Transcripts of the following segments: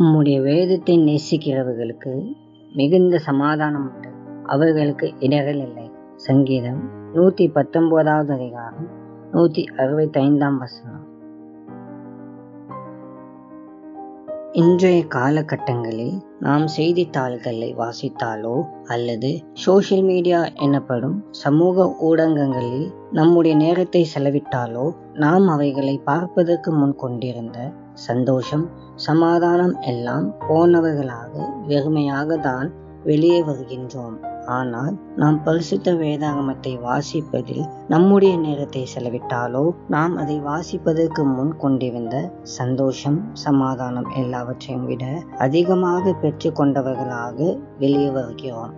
உம்முடைய வேதத்தை நேசிக்கிறவர்களுக்கு மிகுந்த சமாதானம் உண்டு, அவர்களுக்கு இடர்கள் இல்லை. சங்கீதம் 119 அதிகாரம் 165 இன்றைய காலகட்டங்களில் நாம் செய்தித்தாள்களை வாசித்தாலோ அல்லது சோஷியல் மீடியா எனப்படும் சமூக ஊடகங்களில் நம்முடைய நேரத்தை செலவிட்டாலோ நாம் அவைகளை பார்ப்பதற்கு முன் கொண்டிருந்த சந்தோஷம், சமாதானம் எல்லாம் போனவர்களாக வெறுமையாக தான் வெளியே வருகின்றோம். ஆனால் நாம் பரிசுத்த வேதாகமத்தை வாசிப்பதில் நம்முடைய நேரத்தை செலவிட்டாலோ நாம் அதை வாசிப்பதற்கு முன் கொண்டிருந்த சந்தோஷம், சமாதானம் எல்லாவற்றையும் விட அதிகமாக பெற்று கொண்டவர்களாக வெளியே வருகிறோம்.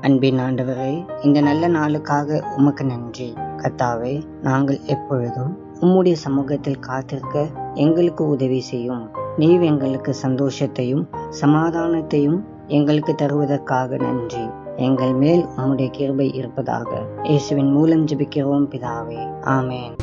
அன்பின் ஆண்டவரே, இந்த நல்ல நாளுக்காக உமக்கு நன்றி. கர்த்தாவே, நாங்கள் எப்பொழுதும் உம்முடைய சமூகத்தில் காத்திருக்க எங்களுக்கு உதவி செய்யும். நீர் எங்களுக்கு சந்தோஷத்தையும் சமாதானத்தையும் எங்களுக்கு தருவதற்காக நன்றி. எங்கள் மேல் உம்முடைய கிருபை இருப்பதாக இயேசுவின் மூலம் ஜெபிக்கிறோம் பிதாவே, ஆமென்.